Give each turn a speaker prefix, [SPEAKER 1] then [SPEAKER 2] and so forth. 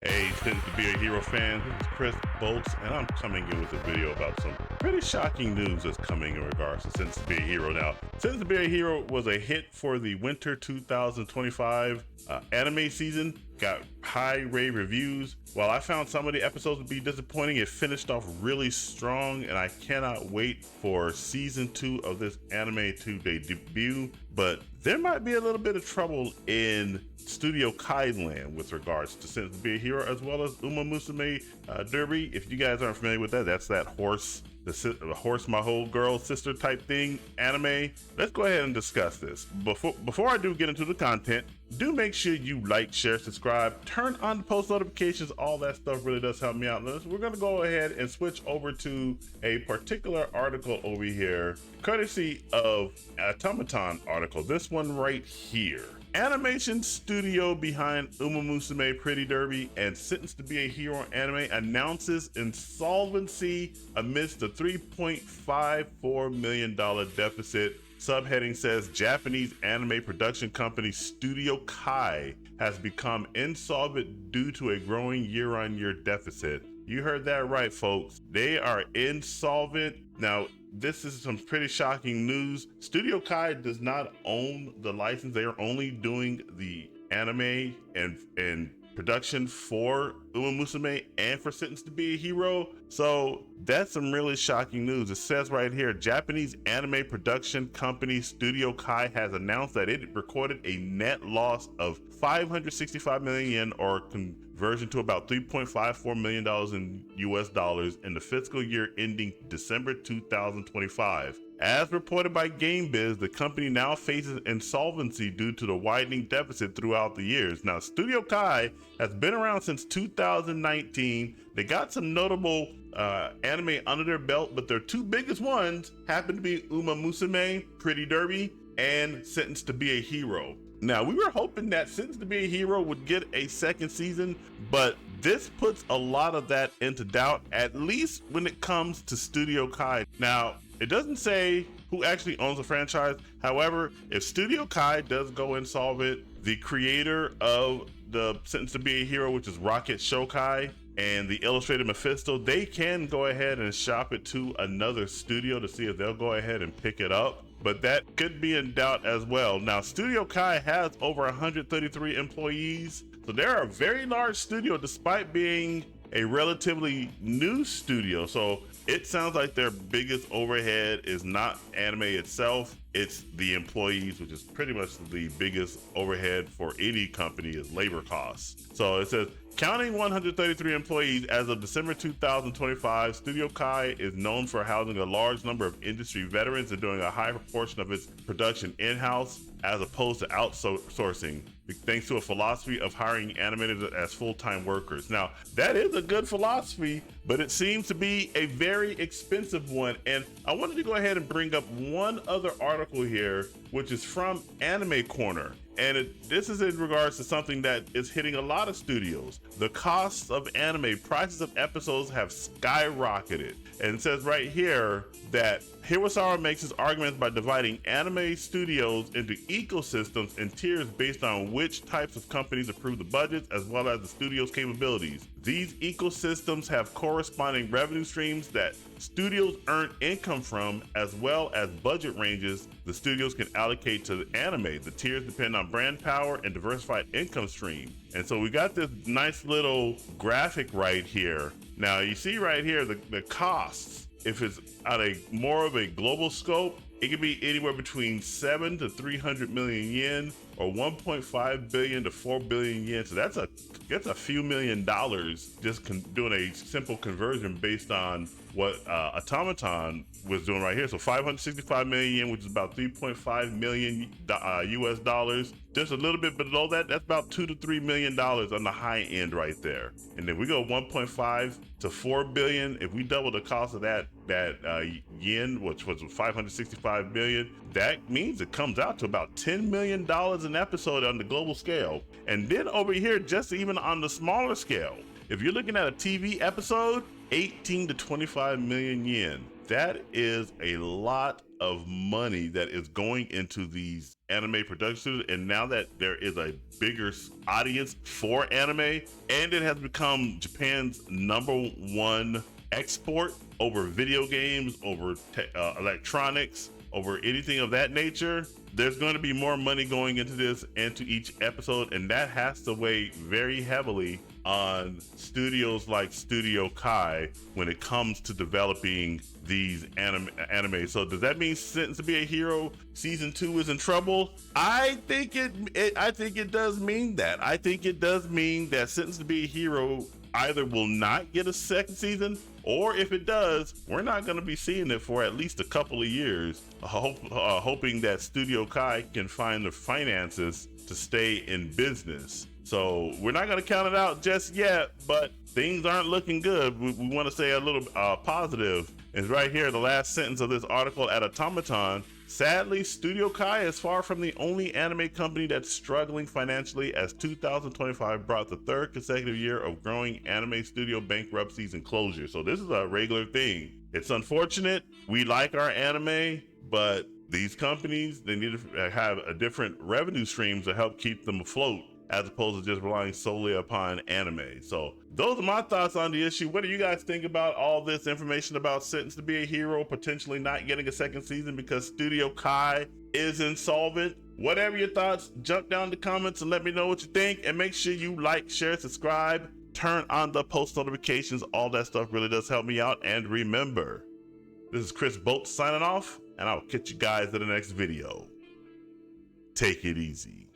[SPEAKER 1] Hey, since to be a hero fan, this is Chris Bolts, and I'm coming in with a video about some pretty shocking news that's coming in regards to Since to be a Hero. Now, Since to be a Hero was a hit for the winter 2025 anime season, got high rave reviews. While I found some of the episodes to be disappointing, it finished off really strong, and I cannot wait for season 2 of this anime to debut. But there might be a little bit of trouble in Studio Kailand with regards to Since to be a Hero, as well as Uma Musume Derby. If you guys aren't familiar with that, that's that horse, the horse my whole girl sister type thing anime. Let's go ahead and discuss this. Before I do get into the content, do make sure you like, share, subscribe, turn on the post notifications. All that stuff really does help me out. We're going to go ahead and switch over to a particular article over here, courtesy of Automaton article. This one right here. Animation studio behind Uma Musume Pretty Derby and Sentenced to be a Hero anime announces insolvency amidst a $3.54 million deficit. Subheading says Japanese anime production company Studio Kai has become insolvent due to a growing year-on-year deficit. You heard that right, folks. They are insolvent. Now, this is some pretty shocking news. Studio Kai does not own the license. They are only doing the anime and production for Uma Musume and for Sentenced to be a Hero. So that's some really shocking news. It says right here, Japanese anime production company Studio Kai has announced that it recorded a net loss of 565 million yen, or conversion to about $3.54 million in US dollars, in the fiscal year ending December 2025. As reported by GameBiz, the company now faces insolvency due to the widening deficit throughout the years. Now, Studio Kai has been around since 2019. They got some notable anime under their belt, but their two biggest ones happen to be Uma Musume Pretty Derby and Sentenced to be a Hero. Now, we were hoping that Sentenced to be a Hero would get a second season, but this puts a lot of that into doubt, at least when it comes to Studio Kai. Now, it doesn't say who actually owns the franchise. However, if Studio Kai does go insolvent, the creator of the Sentenced to be a Hero, which is Rocket Shokai, and the Illustrated Mephisto, they can go ahead and shop it to another studio to see if they'll go ahead and pick it up. But that could be in doubt as well. Now, Studio Kai has over 133 employees, so they're a very large studio despite being a relatively new studio. So it sounds like their biggest overhead is not anime itself, it's the employees, which is pretty much the biggest overhead for any company, is labor costs. So it says, counting 133 employees as of December 2025, Studio Kai is known for housing a large number of industry veterans and doing a high proportion of its production in-house as opposed to outsourcing, thanks to a philosophy of hiring animators as full-time workers. Now, that is a good philosophy, but it seems to be a very expensive one. And I wanted to go ahead and bring up one other article here, which is from Anime Corner. And this is in regards to something that is hitting a lot of studios. The costs of anime, prices of episodes have skyrocketed. And it says right here that Hirosawa makes his arguments by dividing anime studios into ecosystems and tiers based on which types of companies approve the budgets as well as the studio's capabilities. These ecosystems have corresponding revenue streams that studios earn income from, as well as budget ranges the studios can allocate to the anime. The tiers depend on brand power and diversified income stream. And so we got this nice little graphic right here. Now you see right here the costs. If it's at a more of a global scope, it could be anywhere between 7 to 300 million yen, or 1.5 billion to 4 billion yen. So that's a few $1 million just doing a simple conversion based on what Automaton was doing right here. So 565 million yen, which is about 3.5 million US dollars. Just a little bit below that, that's about $2 to $3 million on the high end right there. And if we go 1.5 to 4 billion, if we double the cost of that yen, which was 565 million, that means it comes out to about $10 million an episode on the global scale. And then over here, just even on the smaller scale, if you're looking at a TV episode, 18 to 25 million yen. that is a lot of money that is going into these anime productions. And now that there is a bigger audience for anime, and it has become Japan's #1 export over video games, over electronics, over anything of that nature, there's going to be more money going into this and to each episode, and that has to weigh very heavily on studios like Studio Kai when it comes to developing these anime. So does that mean Sentenced to Be a Hero season 2 is in trouble? I think it does mean that. I think it does mean that Sentenced to Be a Hero either will not get a second season, or if it does, we're not going to be seeing it for at least a couple of years, hoping that Studio Kai can find the finances to stay in business. So we're not going to count it out just yet, but things aren't looking good. We want to say a little positive. It's right here, the last sentence of this article at Automaton. Sadly, Studio Kai is far from the only anime company that's struggling financially, as 2025 brought the third consecutive year of growing anime studio bankruptcies and closures. So this is a regular thing. It's unfortunate. We like our anime, but these companies, they need to have a different revenue streams to help keep them afloat, as opposed to just relying solely upon anime. So those are my thoughts on the issue. What do you guys think about all this information about Sentenced to Be a Hero potentially not getting a second season because Studio Kai is insolvent? Whatever your thoughts, jump down in the comments and let me know what you think. And make sure you like, share, subscribe, turn on the post notifications. All that stuff really does help me out. And remember, this is Chris Bolts signing off, and I'll catch you guys in the next video. Take it easy.